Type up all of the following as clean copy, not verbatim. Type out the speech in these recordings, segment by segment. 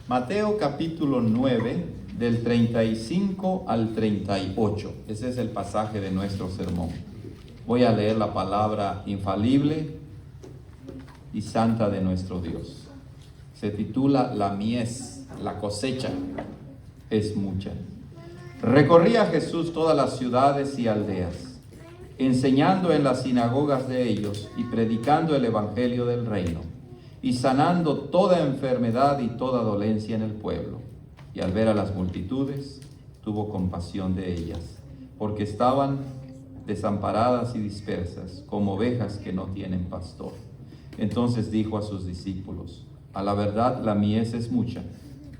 Mateo capítulo 9, del 35 al 38. Ese es el pasaje de nuestro sermón. Voy a leer la palabra infalible y santa de nuestro Dios. Se titula La mies, la cosecha es mucha. Recorría Jesús todas las ciudades y aldeas, enseñando en las sinagogas de ellos y predicando el evangelio del reino, y sanando toda enfermedad y toda dolencia en el pueblo. Y al ver a las multitudes, tuvo compasión de ellas, porque estaban desamparadas y dispersas, como ovejas que no tienen pastor. Entonces dijo a sus discípulos: a la verdad la mies es mucha,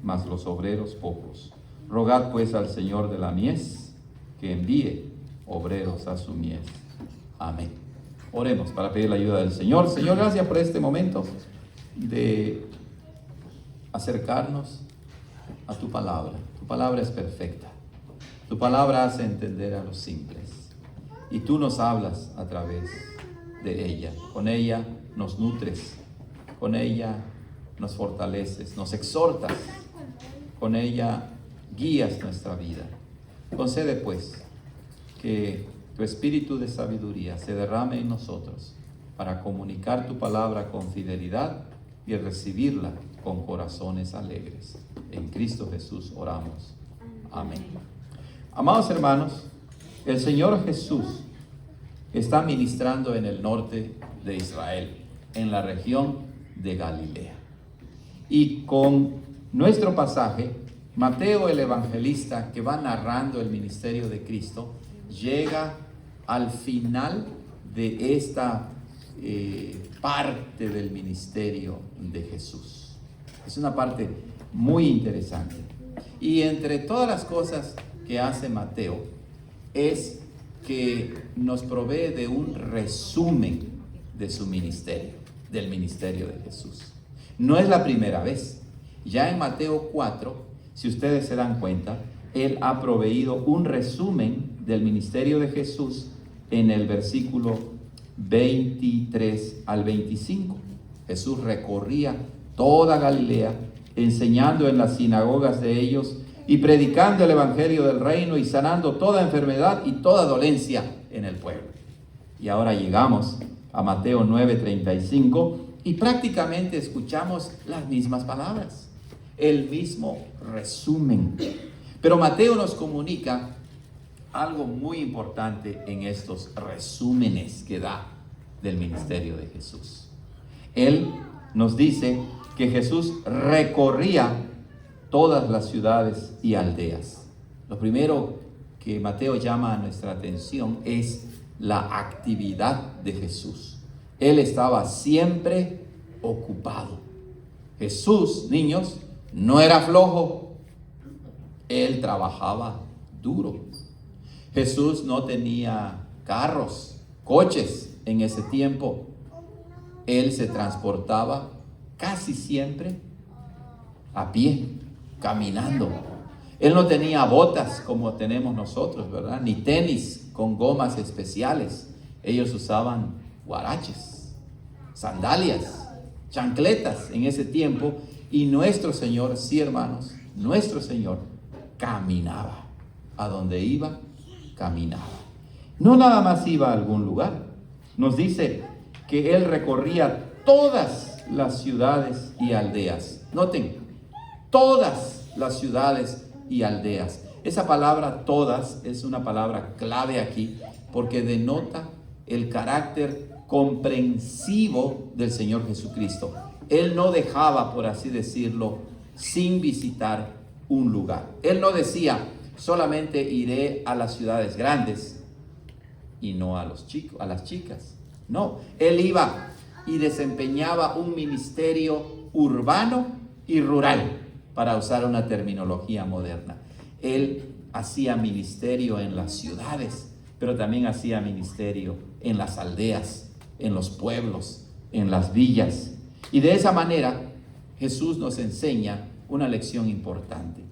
mas los obreros pocos. Rogad pues al Señor de la mies que envíe obreros a su mies. Amén. Oremos para pedir la ayuda del Señor. Señor, gracias por este momento de acercarnos a tu palabra. Tu palabra es perfecta. Tu palabra hace entender a los simples. Y tú nos hablas a través de ella. Con ella nos nutres. Con ella nos fortaleces, nos exhortas. Con ella guías nuestra vida. Concede pues que tu espíritu de sabiduría se derrame en nosotros para comunicar tu palabra con fidelidad y recibirla con corazones alegres. En Cristo Jesús oramos. Amén. Amados hermanos, el Señor Jesús está ministrando en el norte de Israel, en la región de Galilea. Y con nuestro pasaje, Mateo el evangelista, que va narrando el ministerio de Cristo, llega al final de esta parte del ministerio de Jesús. Es una parte muy interesante. Y entre todas las cosas que hace Mateo, es que nos provee de un resumen de su ministerio, del ministerio de Jesús. No es la primera vez. Ya en Mateo 4, si ustedes se dan cuenta, él ha proveído un resumen del ministerio de Jesús en el versículo 23 al 25. Jesús recorría toda Galilea, enseñando en las sinagogas de ellos y predicando el evangelio del reino y sanando toda enfermedad y toda dolencia en el pueblo. Y ahora llegamos a Mateo 9:35 y prácticamente escuchamos las mismas palabras, el mismo resumen. Pero Mateo nos comunica algo muy importante en estos resúmenes que da del ministerio de Jesús. Él nos dice que Jesús recorría todas las ciudades y aldeas. Lo primero que Mateo llama a nuestra atención es la actividad de Jesús. Él estaba siempre ocupado. Jesús, niños, no era flojo. Él trabajaba duro. Jesús no tenía carros, coches en ese tiempo. Él se transportaba casi siempre a pie, caminando. Él no tenía botas como tenemos nosotros, ¿verdad? Ni tenis con gomas especiales. Ellos usaban huaraches, sandalias, chancletas en ese tiempo. Y nuestro Señor, sí hermanos, nuestro Señor caminaba. A donde iba, caminaba. No nada más iba a algún lugar. Nos dice que Él recorría todas las ciudades y aldeas. Noten, todas las ciudades y aldeas. Esa palabra todas es una palabra clave aquí porque denota el carácter comprensivo del Señor Jesucristo. Él no dejaba, por así decirlo, sin visitar un lugar. Él no decía: solamente iré a las ciudades grandes y no a los chicos, a las chicas. No, él iba y desempeñaba un ministerio urbano y rural, para usar una terminología moderna. Él hacía ministerio en las ciudades, pero también hacía ministerio en las aldeas, en los pueblos, en las villas. Y de esa manera Jesús nos enseña una lección importante: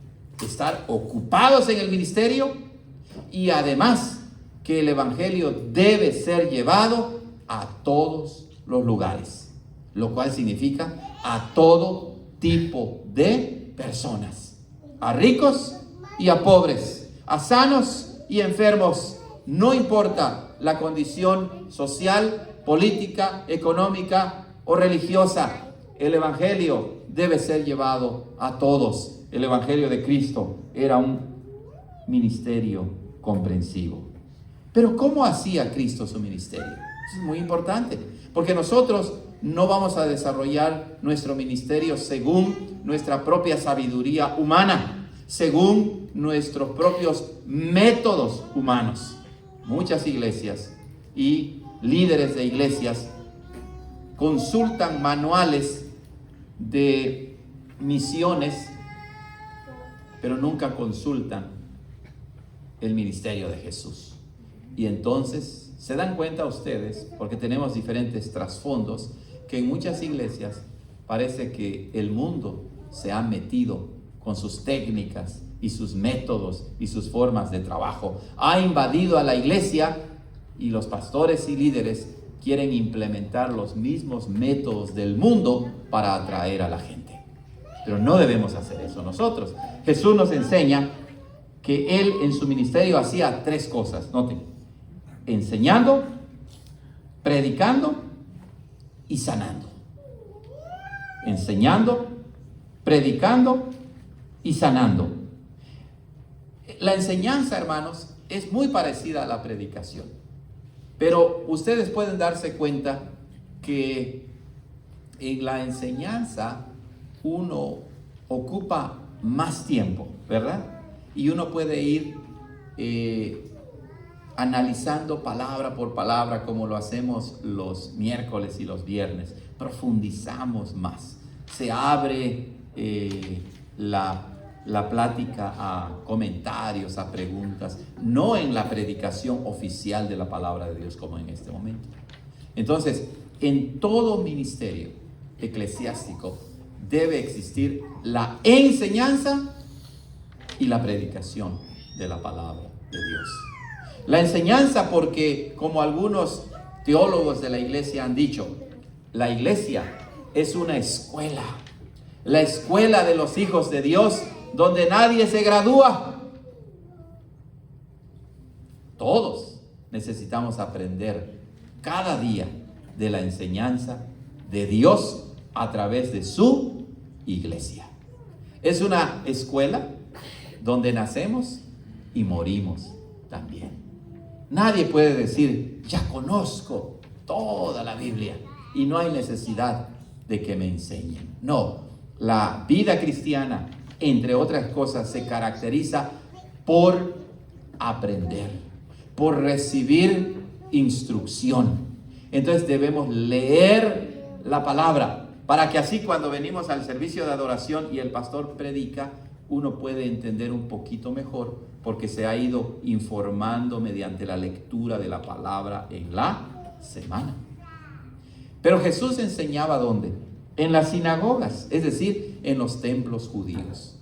estar ocupados en el ministerio y además que el evangelio debe ser llevado a todos los lugares, lo cual significa a todo tipo de personas, a ricos y a pobres, a sanos y enfermos, no importa la condición social, política, económica o religiosa. El evangelio debe ser llevado a todos. El evangelio de Cristo era un ministerio comprensivo. Pero ¿cómo hacía Cristo su ministerio? Eso es muy importante, porque nosotros no vamos a desarrollar nuestro ministerio según nuestra propia sabiduría humana, según nuestros propios métodos humanos. Muchas iglesias y líderes de iglesias consultan manuales de misiones, pero nunca consultan el ministerio de Jesús. Y entonces se dan cuenta ustedes, porque tenemos diferentes trasfondos, que en muchas iglesias parece que el mundo se ha metido con sus técnicas y sus métodos y sus formas de trabajo. Ha invadido a la iglesia y los pastores y líderes quieren implementar los mismos métodos del mundo para atraer a la gente. Pero no debemos hacer eso nosotros. Jesús nos enseña que Él en su ministerio hacía 3 cosas. Noten: enseñando, predicando y sanando. Enseñando, predicando y sanando. La enseñanza, hermanos, es muy parecida a la predicación. Pero ustedes pueden darse cuenta que en la enseñanza uno ocupa más tiempo, ¿verdad? Y uno puede ir analizando palabra por palabra, como lo hacemos los miércoles y los viernes. Profundizamos más. Se abre la plática a comentarios, a preguntas, no en la predicación oficial de la palabra de Dios como en este momento. Entonces, en todo ministerio eclesiástico debe existir la enseñanza y la predicación de la palabra de Dios. La enseñanza porque, como algunos teólogos de la iglesia han dicho, la iglesia es una escuela, la escuela de los hijos de Dios, donde nadie se gradúa. Todos necesitamos aprender cada día de la enseñanza de Dios a través de su iglesia. Es una escuela donde nacemos y morimos también. Nadie puede decir, ya conozco toda la Biblia y no hay necesidad de que me enseñen. No, la vida cristiana, entre otras cosas, se caracteriza por aprender, por recibir instrucción. Entonces debemos leer la palabra para que así cuando venimos al servicio de adoración y el pastor predica, uno puede entender un poquito mejor porque se ha ido informando mediante la lectura de la palabra en la semana. Pero Jesús enseñaba ¿dónde? En las sinagogas, es decir, en los templos judíos.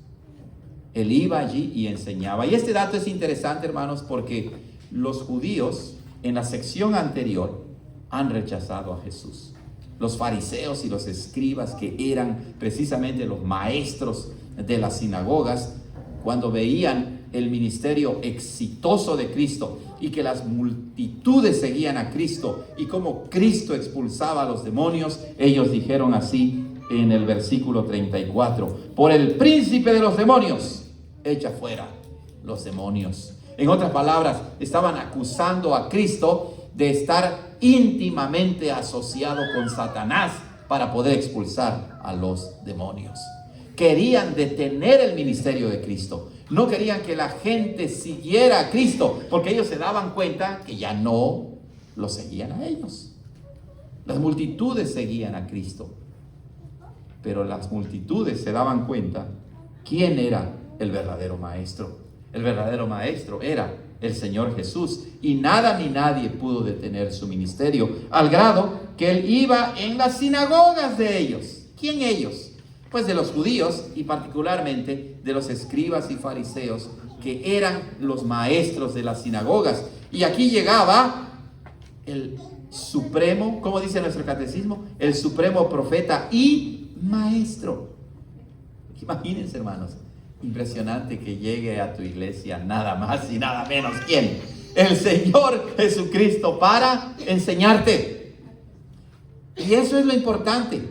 Él iba allí y enseñaba. Y este dato es interesante, hermanos, porque los judíos en la sección anterior han rechazado a Jesús. Los fariseos y los escribas, que eran precisamente los maestros de las sinagogas, cuando veían el ministerio exitoso de Cristo y que las multitudes seguían a Cristo y cómo Cristo expulsaba a los demonios, ellos dijeron así en el versículo 34: por el príncipe de los demonios, echa fuera los demonios. En otras palabras, estaban acusando a Cristo de estar íntimamente asociado con Satanás para poder expulsar a los demonios. Querían detener el ministerio de Cristo. No querían que la gente siguiera a Cristo, porque ellos se daban cuenta que ya no lo seguían a ellos. Las multitudes seguían a Cristo, pero las multitudes se daban cuenta quién era el verdadero maestro. El verdadero maestro era el Señor Jesús, y nada ni nadie pudo detener su ministerio, al grado que Él iba en las sinagogas de ellos. ¿Quién ellos? Pues de los judíos, y particularmente de los escribas y fariseos, que eran los maestros de las sinagogas. Y aquí llegaba el supremo, ¿cómo dice nuestro catecismo? El supremo profeta y maestro. Imagínense, hermanos, impresionante que llegue a tu iglesia nada más y nada menos. ¿Quién? El Señor Jesucristo para enseñarte. Y eso es lo importante,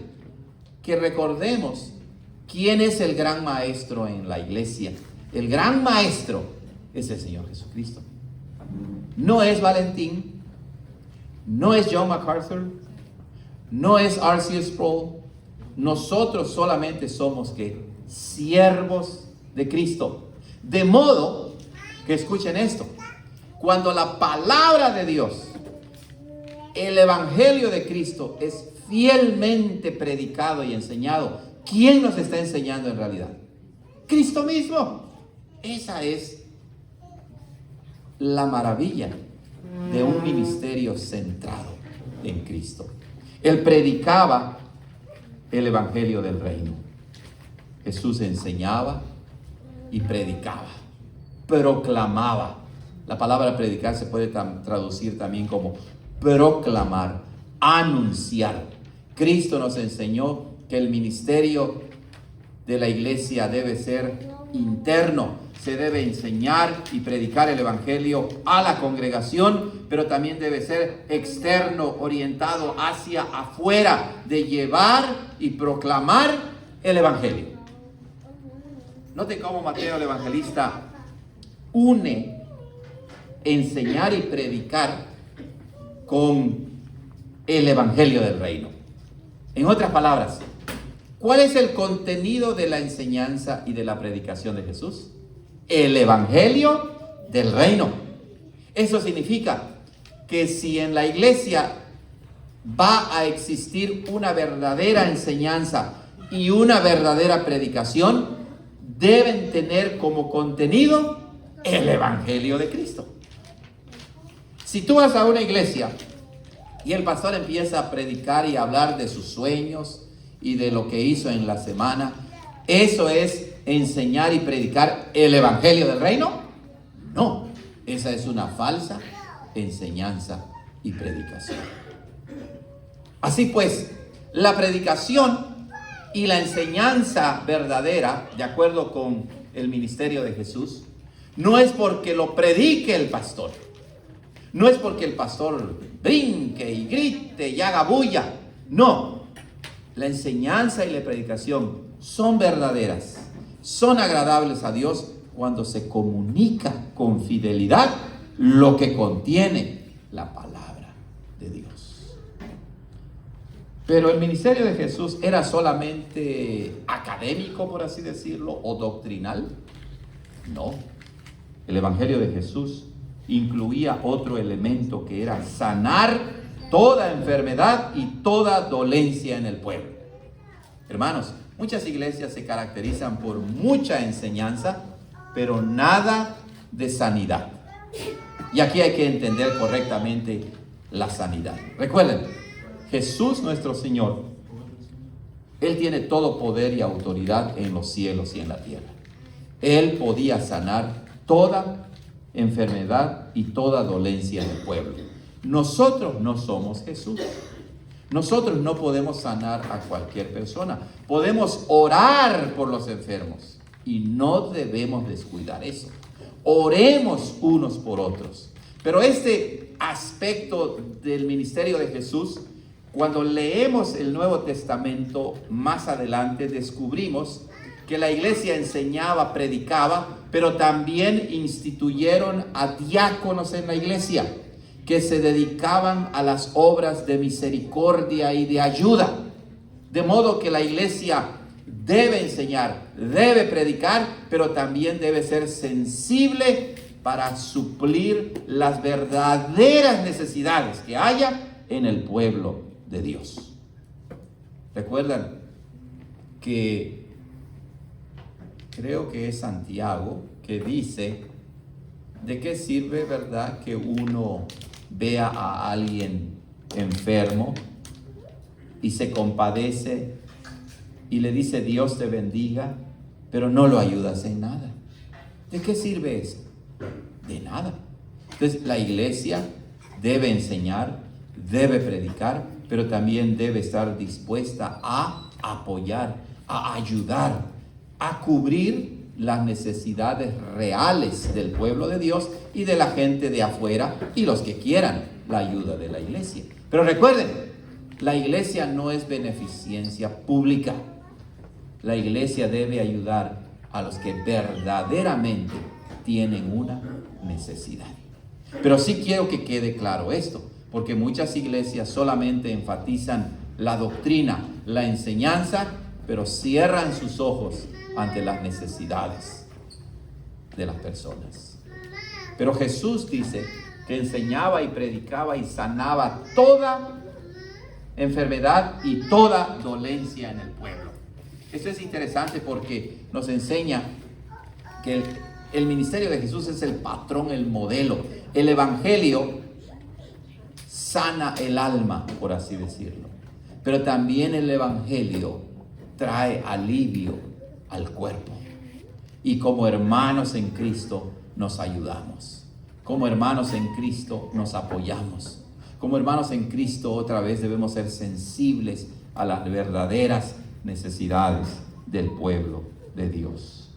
que recordemos quién es el gran maestro en la iglesia. El gran maestro es el Señor Jesucristo. No es Valentín, no es John MacArthur, no es R.C. Sproul. Nosotros solamente somos siervos de Cristo. De modo que escuchen esto: cuando la palabra de Dios, el evangelio de Cristo, es fielmente predicado y enseñado, ¿quién nos está enseñando en realidad? Cristo mismo. Esa es la maravilla de un ministerio centrado en Cristo. Él predicaba el evangelio del reino. Jesús enseñaba y predicaba, proclamaba. La palabra predicar se puede traducir también como proclamar, anunciar. Cristo nos enseñó que el ministerio de la iglesia debe ser interno. Se debe enseñar y predicar el evangelio a la congregación, pero también debe ser externo, orientado hacia afuera, de llevar y proclamar el evangelio. Noten cómo Mateo el evangelista une enseñar y predicar con el evangelio del reino. En otras palabras, ¿cuál es el contenido de la enseñanza y de la predicación de Jesús? El evangelio del reino. Eso significa que si en la iglesia va a existir una verdadera enseñanza y una verdadera predicación, deben tener como contenido el evangelio de Cristo. Si tú vas a una iglesia y el pastor empieza a predicar y a hablar de sus sueños y de lo que hizo en la semana, ¿eso es enseñar y predicar el evangelio del reino? No, esa es una falsa enseñanza y predicación. Así pues, la predicación y la enseñanza verdadera, de acuerdo con el ministerio de Jesús, no es porque lo predique el pastor, no es porque el pastor brinque y grite y haga bulla. No, la enseñanza y la predicación son verdaderas, son agradables a Dios cuando se comunica con fidelidad lo que contiene la palabra de Dios. Pero el ministerio de Jesús era solamente académico, por así decirlo, o doctrinal. No, el evangelio de Jesús incluía otro elemento, que era sanar toda enfermedad y toda dolencia en el pueblo. Hermanos, muchas iglesias se caracterizan por mucha enseñanza, pero nada de sanidad. Y aquí hay que entender correctamente la sanidad. Recuerden, Jesús nuestro Señor, Él tiene todo poder y autoridad en los cielos y en la tierra. Él podía sanar toda enfermedad y toda dolencia en el pueblo. Nosotros no somos Jesús. Nosotros no podemos sanar a cualquier persona. Podemos orar por los enfermos y no debemos descuidar eso. Oremos unos por otros. Pero este aspecto del ministerio de Jesús, cuando leemos el Nuevo Testamento más adelante, descubrimos que la iglesia enseñaba, predicaba, pero también instituyeron a diáconos en la iglesia, que se dedicaban a las obras de misericordia y de ayuda. De modo que la iglesia debe enseñar, debe predicar, pero también debe ser sensible para suplir las verdaderas necesidades que haya en el pueblo de Dios. ¿Recuerdan que creo que es Santiago que dice, ¿de qué sirve, verdad, que uno vea a alguien enfermo y se compadece y le dice Dios te bendiga, pero no lo ayudas en nada? ¿De qué sirve eso? De nada. Entonces la iglesia debe enseñar, debe predicar, pero también debe estar dispuesta a apoyar, a ayudar a cubrir las necesidades reales del pueblo de Dios y de la gente de afuera y los que quieran la ayuda de la iglesia. Pero recuerden, la iglesia no es beneficencia pública. La iglesia debe ayudar a los que verdaderamente tienen una necesidad. Pero sí quiero que quede claro esto, porque muchas iglesias solamente enfatizan la doctrina, la enseñanza, pero cierran sus ojos ante las necesidades de las personas. Pero Jesús dice que enseñaba y predicaba y sanaba toda enfermedad y toda dolencia en el pueblo. Esto es interesante porque nos enseña que el ministerio de Jesús es el patrón, el modelo. El evangelio sana el alma, por así decirlo. Pero también el evangelio trae alivio al cuerpo. Y como hermanos en Cristo nos ayudamos. Como hermanos en Cristo nos apoyamos. Como hermanos en Cristo otra vez debemos ser sensibles a las verdaderas necesidades del pueblo de Dios.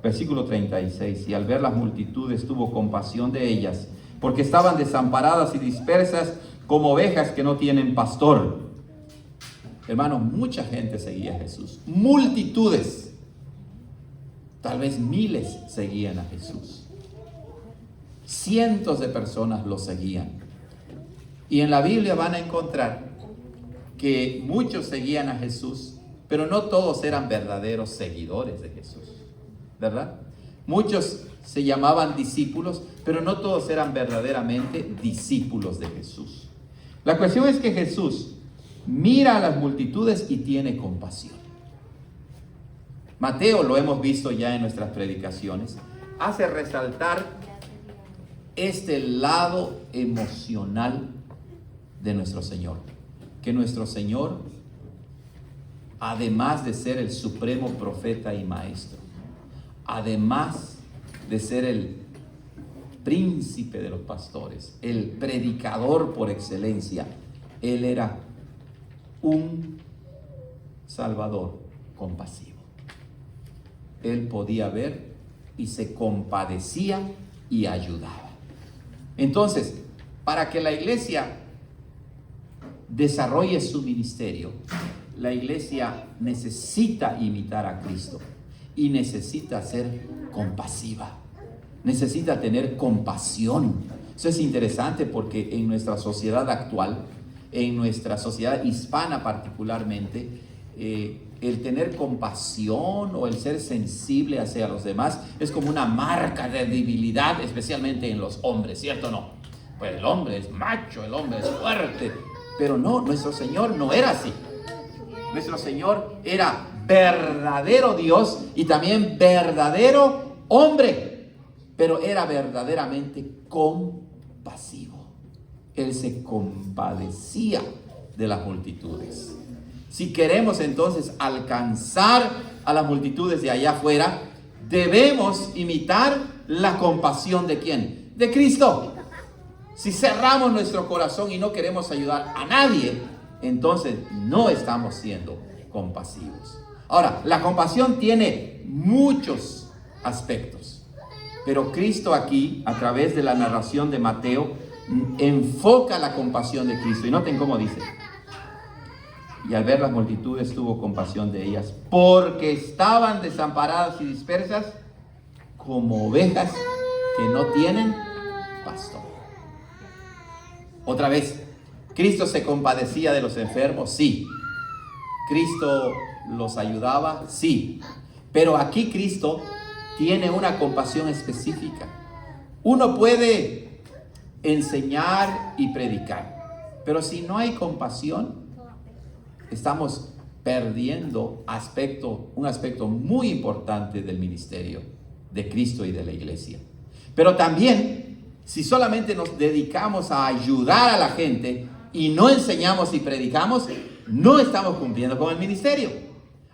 Versículo 36. Y al ver las multitudes tuvo compasión de ellas, porque estaban desamparadas y dispersas como ovejas que no tienen pastor. Hermanos, mucha gente seguía a Jesús. Multitudes. Tal vez miles seguían a Jesús. Cientos de personas lo seguían. Y en la Biblia van a encontrar que muchos seguían a Jesús, pero no todos eran verdaderos seguidores de Jesús, ¿verdad? Muchos se llamaban discípulos, pero no todos eran verdaderamente discípulos de Jesús. La cuestión es que Jesús mira a las multitudes y tiene compasión. Mateo, lo hemos visto ya en nuestras predicaciones, hace resaltar este lado emocional de nuestro Señor. Que nuestro Señor, además de ser el supremo profeta y maestro, además de ser el príncipe de los pastores, el predicador por excelencia, Él era un Salvador compasivo. Él podía ver y se compadecía y ayudaba. Entonces, para que la iglesia desarrolle su ministerio, la iglesia necesita imitar a Cristo y necesita ser compasiva, necesita tener compasión. Eso es interesante porque en nuestra sociedad actual, en nuestra sociedad hispana particularmente, el tener compasión o el ser sensible hacia los demás es como una marca de debilidad, especialmente en los hombres, ¿cierto o no? Pues el hombre es macho, el hombre es fuerte, pero no, nuestro Señor no era así. Nuestro Señor era verdadero Dios y también verdadero hombre, pero era verdaderamente compasivo. Él se compadecía de las multitudes. Si queremos entonces alcanzar a las multitudes de allá afuera, debemos imitar la compasión ¿de quién? De Cristo. Si cerramos nuestro corazón y no queremos ayudar a nadie, entonces no estamos siendo compasivos. Ahora, la compasión tiene muchos aspectos, pero Cristo aquí, a través de la narración de Mateo, enfoca la compasión de Cristo. Y noten cómo dice: y al ver las multitudes tuvo compasión de ellas, porque estaban desamparadas y dispersas como ovejas que no tienen pastor. Otra vez, ¿Cristo se compadecía de los enfermos? Sí. ¿Cristo los ayudaba? Sí. Pero aquí Cristo tiene una compasión específica. Uno puede enseñar y predicar, pero si no hay compasión, estamos perdiendo un aspecto muy importante del ministerio de Cristo y de la iglesia. Pero también, si solamente nos dedicamos a ayudar a la gente y no enseñamos y predicamos, no estamos cumpliendo con el ministerio.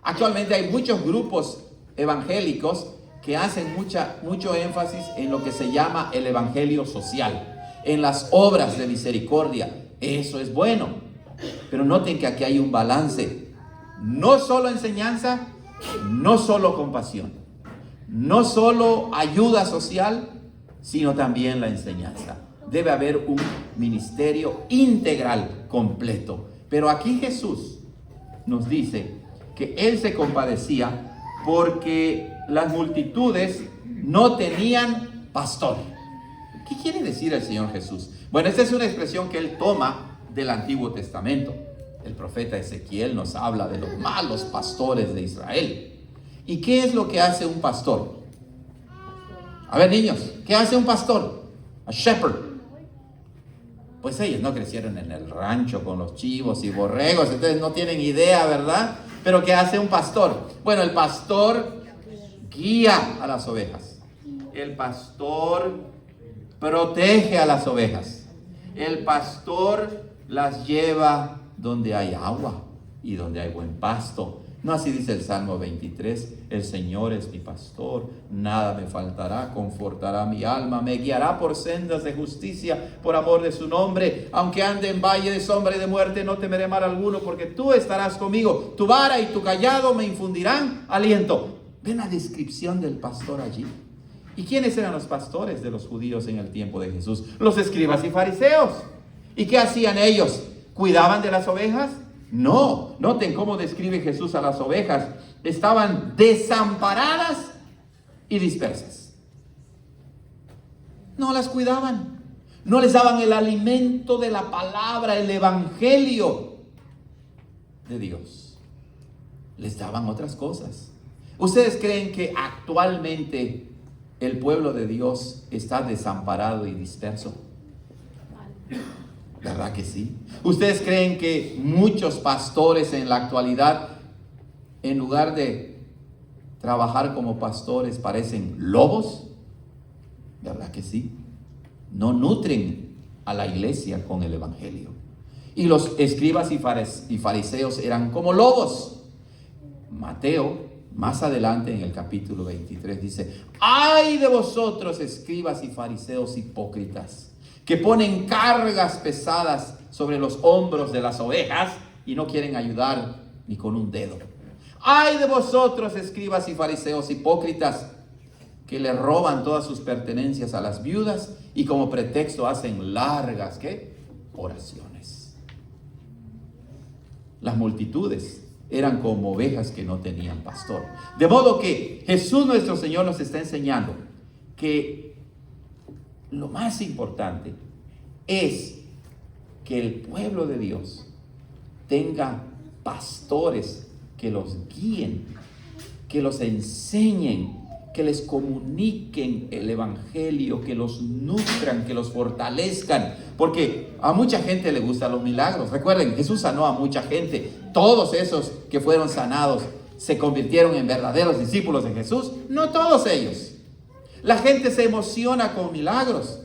Actualmente hay muchos grupos evangélicos que hacen mucho énfasis en lo que se llama el evangelio social, en las obras de misericordia. Eso es bueno, pero noten que aquí hay un balance. No solo enseñanza, no solo compasión, no solo ayuda social, sino también la enseñanza. Debe haber un ministerio integral, completo. Pero aquí Jesús nos dice que Él se compadecía porque las multitudes no tenían pastor. ¿Qué quiere decir el Señor Jesús? Bueno, esta es una expresión que Él toma del Antiguo Testamento. El profeta Ezequiel nos habla de los malos pastores de Israel. ¿Y qué es lo que hace un pastor? A ver, niños, ¿qué hace un pastor? A shepherd. Pues ellos no crecieron en el rancho con los chivos y borregos, entonces no tienen idea, ¿verdad? Pero ¿qué hace un pastor? Bueno, el pastor guía a las ovejas. El pastor protege a las ovejas. El pastor las lleva donde hay agua y donde hay buen pasto. No así dice el Salmo 23, el Señor es mi pastor, nada me faltará, confortará mi alma, me guiará por sendas de justicia, por amor de su nombre. Aunque ande en valle de sombra y de muerte, no temeré mal alguno, porque tú estarás conmigo. Tu vara y tu cayado me infundirán aliento. ¿Ven la descripción del pastor allí? ¿Y quiénes eran los pastores de los judíos en el tiempo de Jesús? Los escribas y fariseos. ¿Y qué hacían ellos? ¿Cuidaban de las ovejas? No, noten cómo describe Jesús a las ovejas. Estaban desamparadas y dispersas. No las cuidaban. No les daban el alimento de la palabra, el evangelio de Dios. Les daban otras cosas. ¿Ustedes creen que actualmente el pueblo de Dios está desamparado y disperso? ¿Verdad que sí? ¿Ustedes creen que muchos pastores en la actualidad, en lugar de trabajar como pastores, parecen lobos? ¿Verdad que sí? No nutren a la iglesia con el evangelio. Y los escribas y fariseos eran como lobos. Mateo, más adelante en el capítulo 23, dice: ¡ay de vosotros, escribas y fariseos hipócritas, que ponen cargas pesadas sobre los hombros de las ovejas y no quieren ayudar ni con un dedo! ¡Ay de vosotros, escribas y fariseos hipócritas, que le roban todas sus pertenencias a las viudas y como pretexto hacen largas, ¿qué?, oraciones! Las multitudes eran como ovejas que no tenían pastor. De modo que Jesús nuestro Señor nos está enseñando que lo más importante es que el pueblo de Dios tenga pastores que los guíen, que los enseñen, que les comuniquen el evangelio, que los nutran, que los fortalezcan, porque a mucha gente le gustan los milagros. Recuerden, Jesús sanó a mucha gente. Todos esos que fueron sanados se convirtieron en verdaderos discípulos de Jesús. No todos ellos. La gente se emociona con milagros,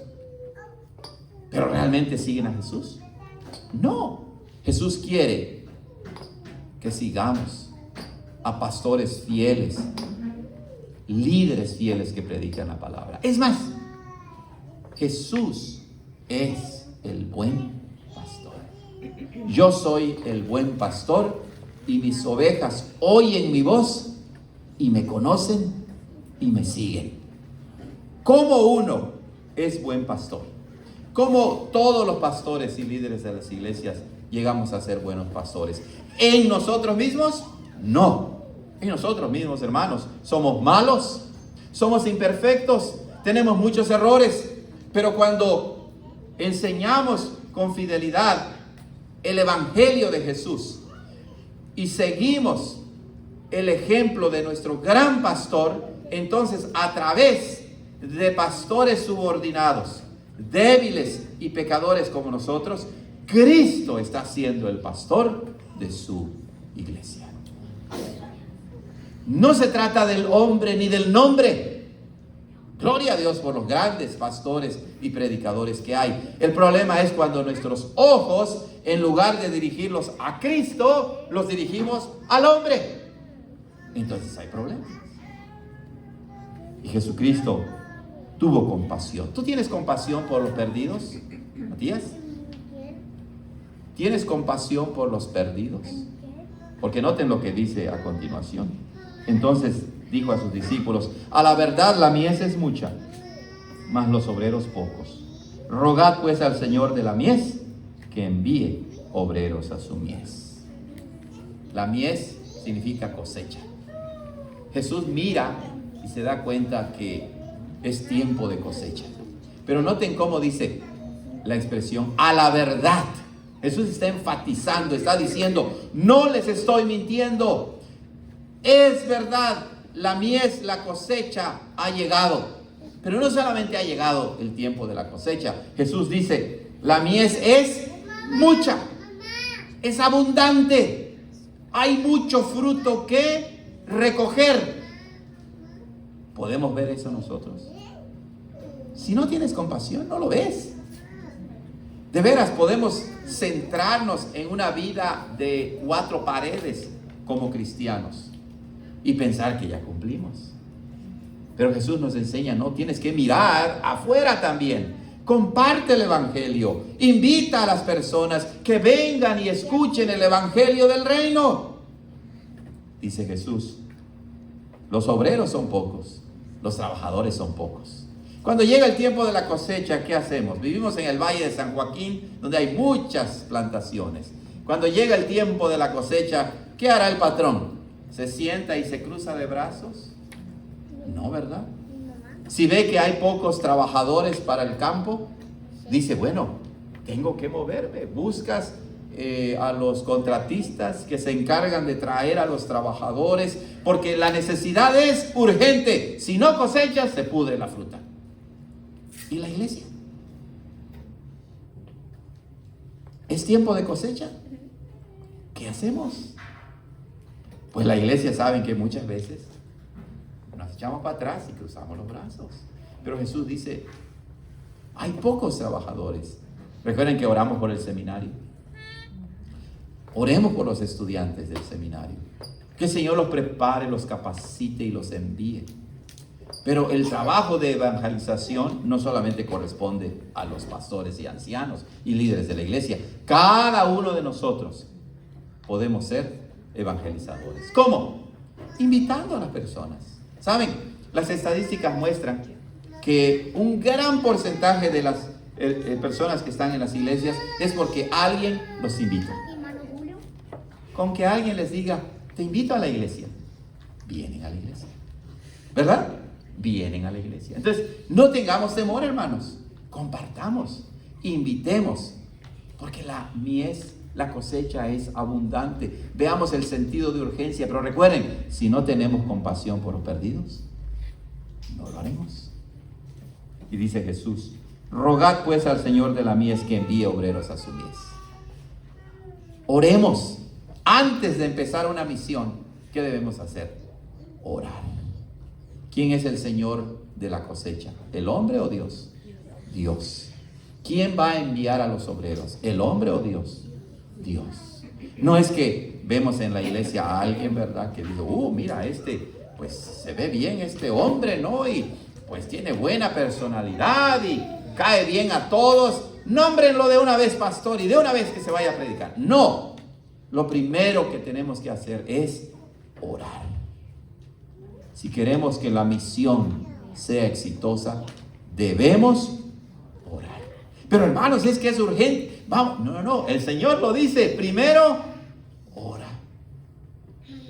pero ¿realmente siguen a Jesús? No. Jesús quiere que sigamos a pastores fieles, líderes fieles que predican la palabra. Es más, Jesús es el buen pastor. Yo soy el buen pastor y mis ovejas oyen mi voz y me conocen y me siguen. ¿Cómo uno es buen pastor? ¿Cómo todos los pastores y líderes de las iglesias llegamos a ser buenos pastores? ¿En nosotros mismos? No. En nosotros mismos, hermanos, somos malos, somos imperfectos, tenemos muchos errores, pero cuando enseñamos con fidelidad el evangelio de Jesús y seguimos el ejemplo de nuestro gran pastor, entonces a través de pastores subordinados, débiles y pecadores como nosotros, Cristo está siendo el pastor de su iglesia. No se trata del hombre ni del nombre. Gloria a Dios por los grandes pastores y predicadores que hay. El problema es cuando nuestros ojos, en lugar de dirigirlos a Cristo, los dirigimos al hombre. Entonces hay problemas. Y Jesucristo tuvo compasión. ¿Tú tienes compasión por los perdidos, Matías? ¿Tienes compasión por los perdidos? Porque noten lo que dice a continuación. Entonces dijo a sus discípulos: a la verdad la mies es mucha, mas los obreros pocos. Rogad pues al Señor de la mies que envíe obreros a su mies. La mies significa cosecha. Jesús mira y se da cuenta que es tiempo de cosecha. Pero noten cómo dice la expresión a la verdad. Jesús está enfatizando, está diciendo: no les estoy mintiendo. Es verdad, la mies, la cosecha ha llegado. Pero no solamente ha llegado el tiempo de la cosecha. Jesús dice: la mies es mucha, es abundante. Hay mucho fruto que recoger. ¿Podemos ver eso nosotros? Si no tienes compasión, no lo ves. De veras, podemos centrarnos en una vida de 4 paredes como cristianos y pensar que ya cumplimos. Pero Jesús nos enseña: no, tienes que mirar afuera también. Comparte el evangelio. Invita a las personas que vengan y escuchen el evangelio del reino. Dice Jesús: los obreros son pocos, los trabajadores son pocos. Cuando llega el tiempo de la cosecha, ¿qué hacemos? Vivimos en el Valle de San Joaquín, donde hay muchas plantaciones. Cuando llega el tiempo de la cosecha, ¿qué hará el patrón? ¿Se sienta y se cruza de brazos? No, ¿verdad? Si ve que hay pocos trabajadores para el campo, dice: bueno, tengo que moverme. Buscas a los contratistas que se encargan de traer a los trabajadores, porque la necesidad es urgente. Si no cosechas, se pudre la fruta. ¿Y la iglesia? ¿Es tiempo de cosecha? ¿Qué hacemos? Pues la iglesia, saben que muchas veces nos echamos para atrás y cruzamos los brazos. Pero Jesús dice: hay pocos trabajadores. Recuerden que oramos por el seminario. Oremos por los estudiantes del seminario. Que el Señor los prepare, los capacite y los envíe. Pero el trabajo de evangelización no solamente corresponde a los pastores y ancianos y líderes de la iglesia. Cada uno de nosotros podemos ser evangelizadores. ¿Cómo? Invitando a las personas. ¿Saben? Las estadísticas muestran que un gran porcentaje de las personas que están en las iglesias es porque alguien los invita. Con que alguien les diga: te invito a la iglesia, vienen a la iglesia. ¿Verdad? Vienen a la iglesia. Entonces, no tengamos temor, hermanos. Compartamos, invitemos, porque la mies, la cosecha es abundante. Veamos el sentido de urgencia. Pero recuerden, si no tenemos compasión por los perdidos, no lo haremos. Y dice Jesús: rogad pues al Señor de la mies que envíe obreros a su mies. Oremos. Antes de empezar una misión, ¿qué debemos hacer? Orar. ¿Quién es el Señor de la cosecha? ¿El hombre o Dios? Dios. ¿Quién va a enviar a los obreros? ¿El hombre o Dios? Dios. No es que vemos en la iglesia a alguien, ¿verdad?, que dice: mira, pues se ve bien este hombre, ¿no? Y pues tiene buena personalidad y cae bien a todos. Nómbrenlo de una vez pastor y de una vez que se vaya a predicar. No. Lo primero que tenemos que hacer es orar. Si queremos que la misión sea exitosa, debemos orar. Pero hermanos, es que es urgente. Vamos, no. El Señor lo dice: primero, ora.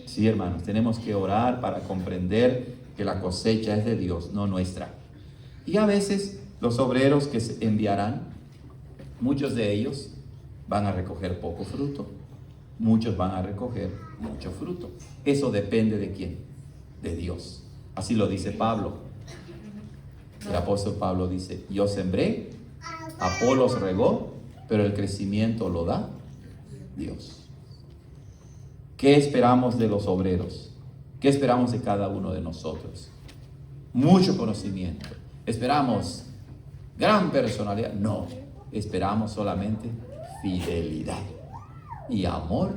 Sí, hermanos, tenemos que orar para comprender que la cosecha es de Dios, no nuestra. Y a veces los obreros que se enviarán, muchos de ellos van a recoger poco fruto. Muchos van a recoger mucho fruto. Eso depende de quién, de Dios. Así lo dice Pablo. El apóstol Pablo dice: yo sembré, Apolos regó, pero el crecimiento lo da Dios. ¿Qué esperamos de los obreros? ¿Qué esperamos de cada uno de nosotros? Mucho conocimiento. ¿Esperamos gran personalidad? No, esperamos solamente fidelidad y amor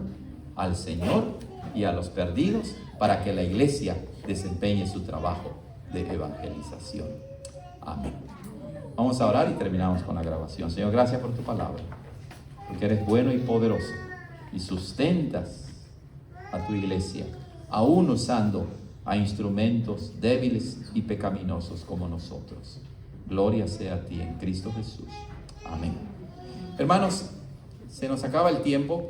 al Señor y a los perdidos, para que la iglesia desempeñe su trabajo de evangelización. Amén. Vamos a orar y terminamos con la grabación. Señor, gracias por tu palabra, porque eres bueno y poderoso y sustentas a tu iglesia, aún usando a instrumentos débiles y pecaminosos como nosotros. Gloria sea a ti en Cristo Jesús. Amén. Hermanos, se nos acaba el tiempo.